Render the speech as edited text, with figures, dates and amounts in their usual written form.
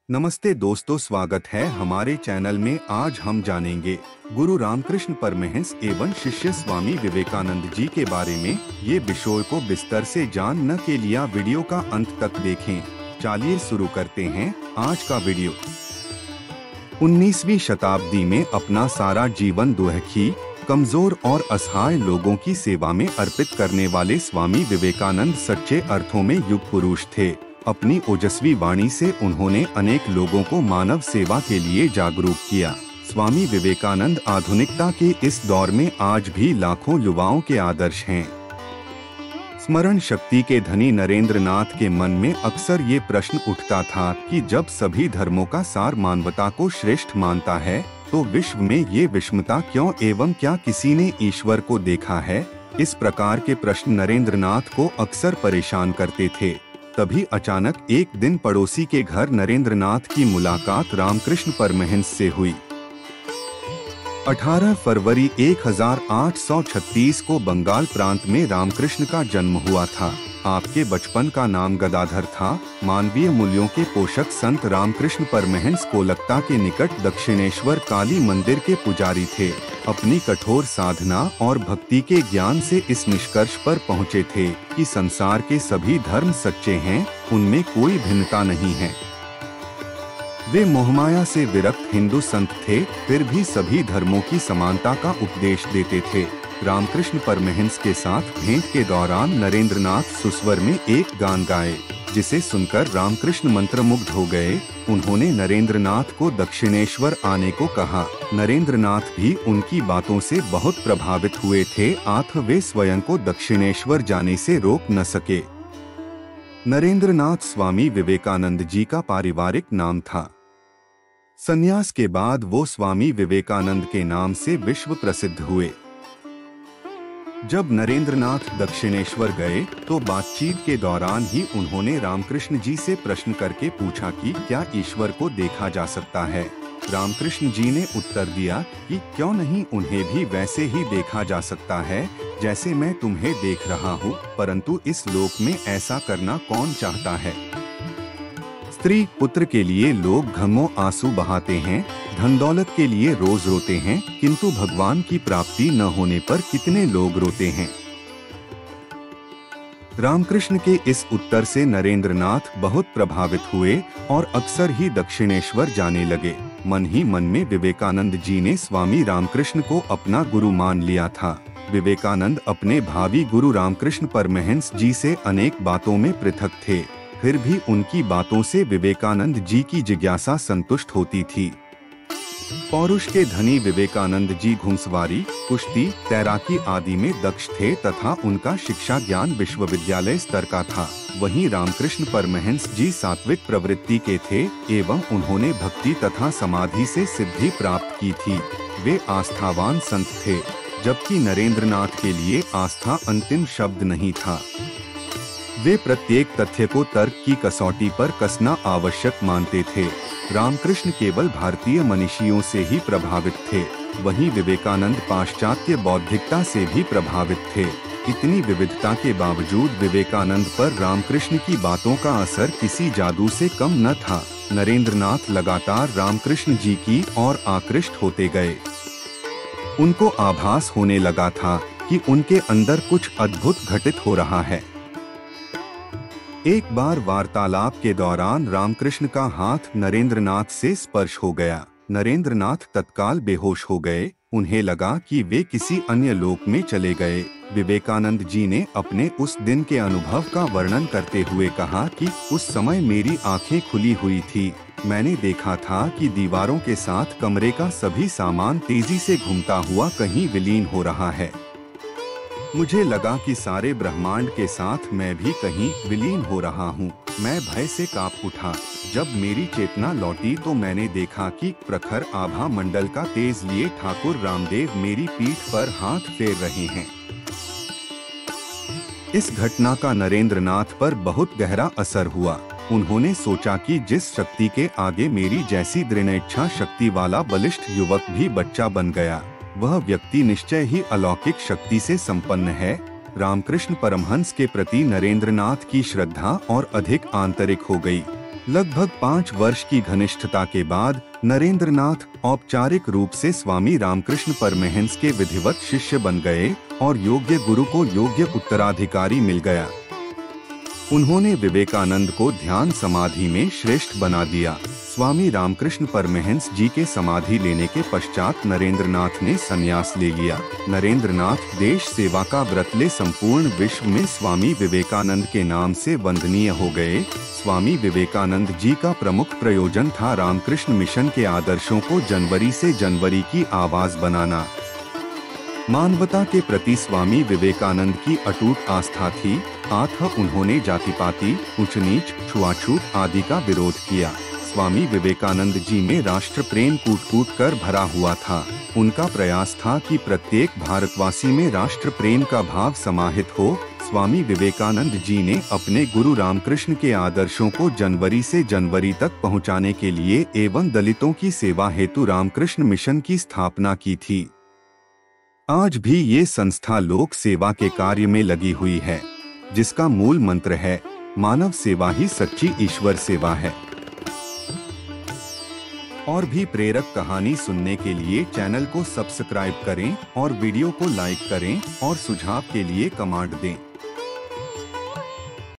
नमस्ते दोस्तों, स्वागत है हमारे चैनल में। आज हम जानेंगे गुरु रामकृष्ण परमहंस एवं शिष्य स्वामी विवेकानंद जी के बारे में। ये विषय को विस्तार से जानने के लिए वीडियो का अंत तक देखें। चलिए शुरू करते हैं आज का वीडियो। 19वीं शताब्दी में अपना सारा जीवन दुखी, कमजोर और असहाय लोगों की सेवा में अर्पित करने वाले स्वामी विवेकानंद सच्चे अर्थों में युग पुरुष थे। अपनी ओजस्वी वाणी से उन्होंने अनेक लोगों को मानव सेवा के लिए जागरूक किया। स्वामी विवेकानंद आधुनिकता के इस दौर में आज भी लाखों युवाओं के आदर्श हैं। स्मरण शक्ति के धनी नरेंद्र नाथ के मन में अक्सर ये प्रश्न उठता था कि जब सभी धर्मों का सार मानवता को श्रेष्ठ मानता है, तो विश्व में ये विषमता क्यों एवं क्या किसी ने ईश्वर को देखा है? इस प्रकार के प्रश्न नरेंद्र नाथ को अक्सर परेशान करते थे। तभी अचानक एक दिन पड़ोसी के घर नरेंद्र नाथ की मुलाकात रामकृष्ण परमहंस से हुई। 18 फरवरी 1836 को बंगाल प्रांत में रामकृष्ण का जन्म हुआ था। आपके बचपन का नाम गदाधर था। मानवीय मूल्यों के पोषक संत रामकृष्ण परमहंस कोलकाता के निकट दक्षिणेश्वर काली मंदिर के पुजारी थे। अपनी कठोर साधना और भक्ति के ज्ञान से इस निष्कर्ष पर पहुँचे थे कि संसार के सभी धर्म सच्चे हैं, उनमें कोई भिन्नता नहीं है। वे मोहमाया से विरक्त हिंदू संत थे, फिर भी सभी धर्मों की समानता का उपदेश देते थे। रामकृष्ण परमहंस के साथ भेंट के दौरान नरेंद्र नाथ सुस्वर में एक गान गाए, जिसे सुनकर रामकृष्ण मंत्रमुग्ध हो गए। उन्होंने नरेंद्र नाथ को दक्षिणेश्वर आने को कहा। नरेंद्र नाथ भी उनकी बातों से बहुत प्रभावित हुए थे, वे स्वयं को दक्षिणेश्वर जाने से रोक न सके। नरेंद्र नाथ स्वामी विवेकानंद जी का पारिवारिक नाम था। संन्यास के बाद वो स्वामी विवेकानंद के नाम से विश्व प्रसिद्ध हुए। जब नरेंद्र नाथ दक्षिणेश्वर गए तो बातचीत के दौरान ही उन्होंने रामकृष्ण जी से प्रश्न करके पूछा कि क्या ईश्वर को देखा जा सकता है। रामकृष्ण जी ने उत्तर दिया कि क्यों नहीं, उन्हें भी वैसे ही देखा जा सकता है जैसे मैं तुम्हें देख रहा हूँ, परंतु इस लोक में ऐसा करना कौन चाहता है। स्त्री पुत्र के लिए लोग घमों आंसू बहाते हैं, धन दौलत के लिए रोज रोते हैं, किंतु भगवान की प्राप्ति न होने पर कितने लोग रोते हैं। रामकृष्ण के इस उत्तर से नरेंद्र नाथ बहुत प्रभावित हुए और अक्सर ही दक्षिणेश्वर जाने लगे। मन ही मन में विवेकानंद जी ने स्वामी रामकृष्ण को अपना गुरु मान लिया था। विवेकानंद अपने भावी गुरु रामकृष्ण परमहंस जी से अनेक बातों में पृथक थे, फिर भी उनकी बातों से विवेकानंद जी की जिज्ञासा संतुष्ट होती थी। पौरुष के धनी विवेकानंद जी घुड़सवारी, कुश्ती, तैराकी आदि में दक्ष थे तथा उनका शिक्षा ज्ञान विश्वविद्यालय स्तर का था। वहीं रामकृष्ण परमहंस जी सात्विक प्रवृत्ति के थे एवं उन्होंने भक्ति तथा समाधि से सिद्धि प्राप्त की थी। वे आस्थावान संत थे, जबकि नरेंद्र नाथ के लिए आस्था अंतिम शब्द नहीं था। वे प्रत्येक तथ्य को तर्क की कसौटी पर कसना आवश्यक मानते थे। रामकृष्ण केवल भारतीय मनीषियों से ही प्रभावित थे, वहीं विवेकानंद पाश्चात्य बौद्धिकता से भी प्रभावित थे। इतनी विविधता के बावजूद विवेकानंद पर रामकृष्ण की बातों का असर किसी जादू से कम न था। नरेंद्र नाथ लगातार रामकृष्ण जी की ओर आकृष्ट होते गए। उनको आभास होने लगा था कि उनके अंदर कुछ अद्भुत घटित हो रहा है। एक बार वार्तालाप के दौरान रामकृष्ण का हाथ नरेंद्र नाथ से स्पर्श हो गया। नरेंद्र नाथ तत्काल बेहोश हो गए। उन्हें लगा कि वे किसी अन्य लोक में चले गए। विवेकानंद जी ने अपने उस दिन के अनुभव का वर्णन करते हुए कहा कि उस समय मेरी आंखें खुली हुई थी। मैंने देखा था कि दीवारों के साथ कमरे का सभी सामान तेजी से घूमता हुआ कहीं विलीन हो रहा है। मुझे लगा कि सारे ब्रह्मांड के साथ मैं भी कहीं विलीन हो रहा हूँ। मैं भय से कांप उठा। जब मेरी चेतना लौटी तो मैंने देखा कि प्रखर आभा मंडल का तेज लिए ठाकुर रामदेव मेरी पीठ पर हाथ फेर रहे हैं। इस घटना का नरेंद्र नाथ पर बहुत गहरा असर हुआ। उन्होंने सोचा कि जिस शक्ति के आगे मेरी जैसी दृढ़इच्छा शक्ति वाला बलिष्ठ युवक भी बच्चा बन गया, वह व्यक्ति निश्चय ही अलौकिक शक्ति से संपन्न है। रामकृष्ण परमहंस के प्रति नरेंद्र नाथ की श्रद्धा और अधिक आंतरिक हो गई। लगभग 5 वर्ष की घनिष्ठता के बाद नरेंद्रनाथ औपचारिक रूप से स्वामी रामकृष्ण परमहंस के विधिवत शिष्य बन गए और योग्य गुरु को योग्य उत्तराधिकारी मिल गया। उन्होंने विवेकानंद को ध्यान समाधि में श्रेष्ठ बना दिया। स्वामी रामकृष्ण परमहंस जी के समाधि लेने के पश्चात नरेंद्रनाथ ने संन्यास ले लिया। नरेंद्रनाथ देश सेवा का व्रत ले संपूर्ण विश्व में स्वामी विवेकानंद के नाम से वंदनीय हो गए। स्वामी विवेकानंद जी का प्रमुख प्रयोजन था रामकृष्ण मिशन के आदर्शों को जनवरी से जनवरी की आवाज बनाना। मानवता के प्रति स्वामी विवेकानंद की अटूट आस्था थी, अतः उन्होंने जातिपाति, ऊंच नीच, छुआछूत आदि का विरोध किया। स्वामी विवेकानंद जी में राष्ट्र प्रेम कूट-कूट कर भरा हुआ था। उनका प्रयास था कि प्रत्येक भारतवासी में राष्ट्र प्रेम का भाव समाहित हो। स्वामी विवेकानंद जी ने अपने गुरु रामकृष्ण के आदर्शों को जनवरी से जनवरी तक पहुंचाने के लिए एवं दलितों की सेवा हेतु रामकृष्ण मिशन की स्थापना की थी। आज भी ये संस्था लोक सेवा के कार्य में लगी हुई है, जिसका मूल मंत्र है मानव सेवा ही सच्ची ईश्वर सेवा है। और भी प्रेरक कहानी सुनने के लिए चैनल को सब्सक्राइब करें और वीडियो को लाइक करें और सुझाव के लिए कमेंट दें।